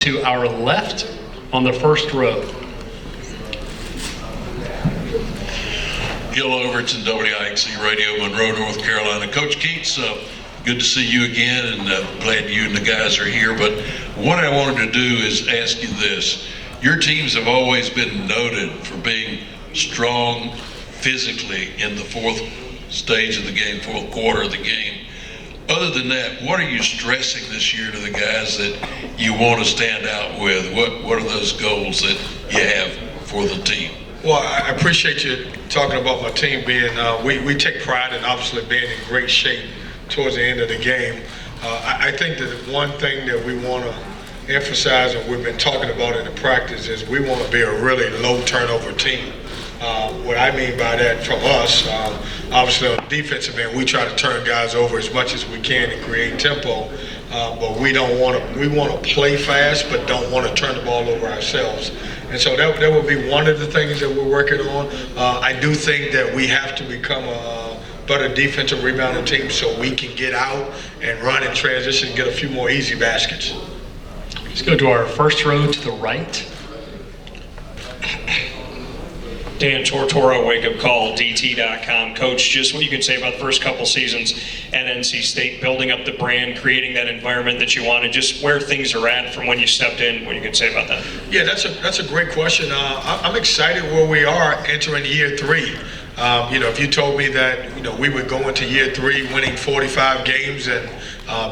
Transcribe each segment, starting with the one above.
to our left on the first row. Gil Overton, WIXC Radio, Monroe, North Carolina. Coach Keatts, good to see you again, and glad you and the guys are here. But what I wanted to do is ask you this. Your teams have always been noted for being strong physically in the fourth stage of the game, fourth quarter of the game. Other than that, what are you stressing this year to the guys that you want to stand out with? What are those goals that you have for the team? Well, I appreciate you talking about my team being, we take pride in obviously being in great shape towards the end of the game. I think that one thing that we want to emphasize, and we've been talking about in the practice, is we want to be a really low turnover team. What I mean by that from us, obviously on the defensive end, we try to turn guys over as much as we can and create tempo, but we want to play fast, but don't want to turn the ball over ourselves. And so that will be one of the things that we're working on. I do think that we have to become a better defensive rebounding team so we can get out and run in transition and get a few more easy baskets. Let's go to our first row to the right. Dan Tortora, Wake Up Call, DT.com. Coach, just what you can say about the first couple seasons at NC State, building up the brand, creating that environment that you wanted, just where things are at from when you stepped in, what you can say about that? Yeah, that's a great question. I'm excited where we are entering year 3. If you told me that, we would go into year 3 winning 45 games and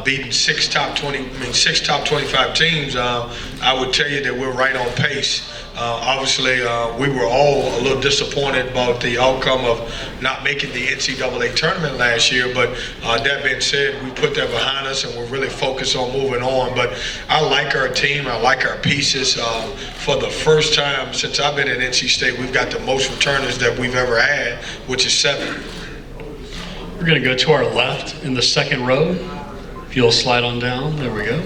beating 6 top 25 teams, I would tell you that we're right on pace. Obviously, we were all a little disappointed about the outcome of not making the NCAA tournament last year, but that being said, we put that behind us and we're really focused on moving on. But I like our team, I like our pieces. For the first time since I've been at NC State, we've got the most returners that we've ever had, which is 7. We're going to go to our left in the second row. If you'll slide on down, there we go.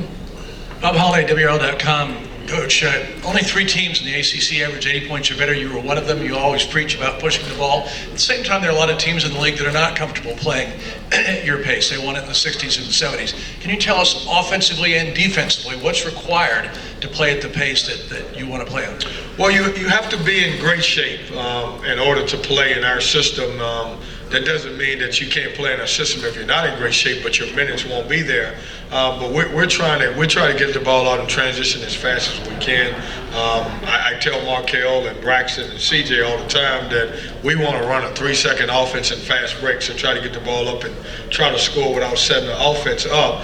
Bob Holliday, WRL.com. Coach, only 3 teams in the ACC average 80 points or better. You were one of them. You always preach about pushing the ball. At the same time, there are a lot of teams in the league that are not comfortable playing at your pace. They won it in the 60s and 70s. Can you tell us offensively and defensively what's required to play at the pace that you want to play at? Well, you have to be in great shape in order to play in our system. That doesn't mean that you can't play in our system if you're not in great shape, but your minutes won't be there. But we're trying to get the ball out and transition as fast as we can. I tell Markell and Braxton and CJ all the time that we want to run a 3-second offense and fast break, so try to get the ball up and try to score without setting the offense up.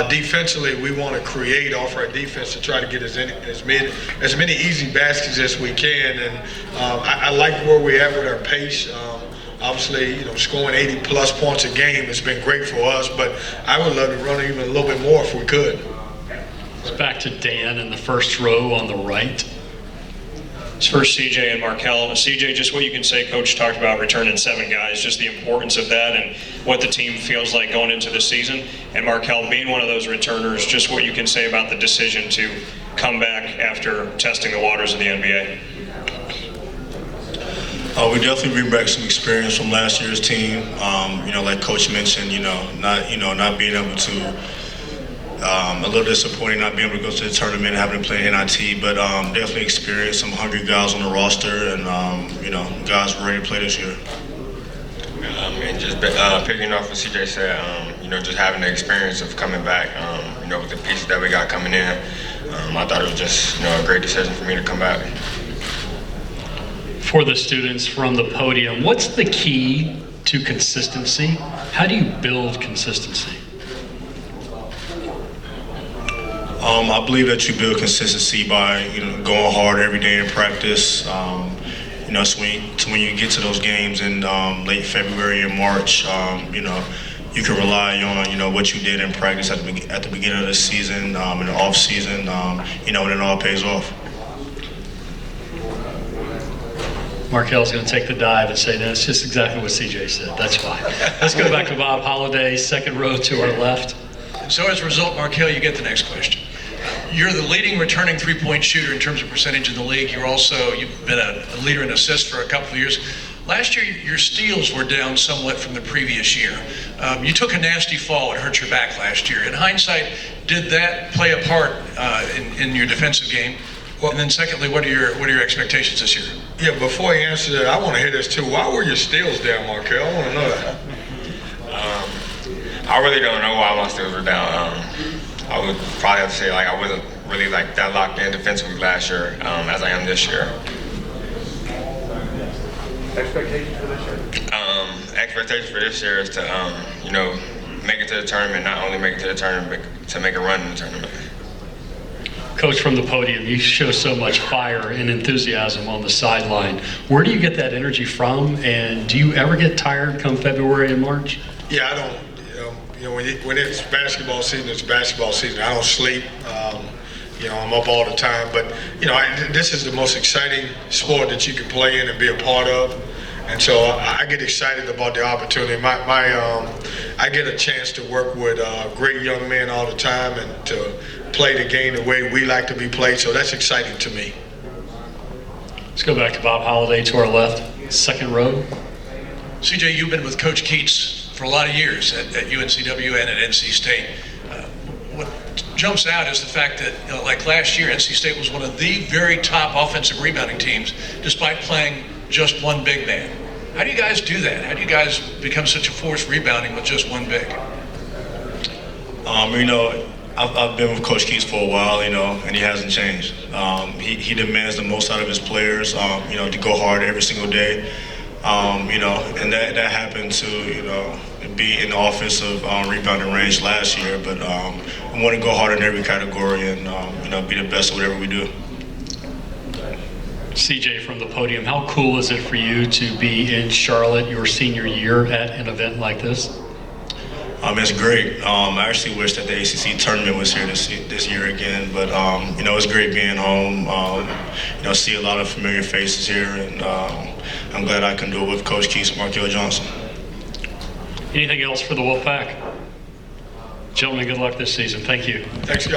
Defensively, we want to create off our defense to try to get as many easy baskets as we can. And I like where we're at with our pace. Obviously, scoring 80-plus points a game has been great for us, but I would love to run even a little bit more if we could. It's back to Dan in the first row on the right. It's first CJ and Markell. CJ, just what you can say, Coach talked about returning 7 guys, just the importance of that and what the team feels like going into the season. And Markell being one of those returners, just what you can say about the decision to come back after testing the waters of the NBA. We definitely bring back some experience from last year's team. Like Coach mentioned, not being able to, a little disappointing not being able to go to the tournament, having to play NIT, but definitely experience some hungry guys on the roster and, guys ready to play this year. And just picking off what CJ said, just having the experience of coming back, with the pieces that we got coming in, I thought it was just, a great decision for me to come back. For the students from the podium, what's the key to consistency? How do you build consistency? I believe that you build consistency by going hard every day in practice. So when you get to those games in late February and March, you can rely on what you did in practice at the beginning of the season, in the off season, and it all pays off. Markell's going to take the dive and say, that's just exactly what CJ said. That's fine. Let's go back to Bob Holliday, second row to our left. So as a result, Markell, you get the next question. You're the leading returning 3-point shooter in terms of percentage in the league. You've been a leader in assists for a couple of years. Last year, your steals were down somewhat from the previous year. You took a nasty fall and hurt your back last year. In hindsight, Did that play a part in your defensive game? And then secondly, what are your expectations this year? Yeah, before you answer that, I want to hear this too. Why were your steals down, Markell? I want to know that. I really don't know why my steals were down. I would probably have to say like I wasn't really like that locked in defensively last year as I am this year. Expectations for this year? Expectations for this year is to make it to the tournament. Not only make it to the tournament, but to make a run in the tournament. Coach, from the podium, you show so much fire and enthusiasm on the sideline. Where do you get that energy from? And do you ever get tired come February and March? Yeah, I don't. When it's basketball season, it's basketball season. I don't sleep. I'm up all the time. But this is the most exciting sport that you can play in and be a part of. And so I get excited about the opportunity. I get a chance to work with great young men all the time and to play the game the way we like to be played. So that's exciting to me. Let's go back to Bob Holliday to our left, second row. CJ, you've been with Coach Keatts for a lot of years at UNCW and at NC State. What jumps out is the fact that, like last year, NC State was one of the very top offensive rebounding teams, despite playing just one big man. How do you guys do that? How do you guys become such a force rebounding with just one big? I've been with Coach Keatts for a while, and he hasn't changed. He demands the most out of his players, to go hard every single day. And that happened to, be in the offensive rebounding range last year. But we want to go hard in every category and, be the best at whatever we do. CJ, from the podium, how cool is it for you to be in Charlotte your senior year at an event like this? It's great. I actually wish that the ACC tournament was here this year again, but it's great being home. See a lot of familiar faces here, and I'm glad I can do it with Coach Keatts and Markell Johnson. Anything else for the Wolfpack? Gentlemen, good luck this season. Thank you. Thanks, guys.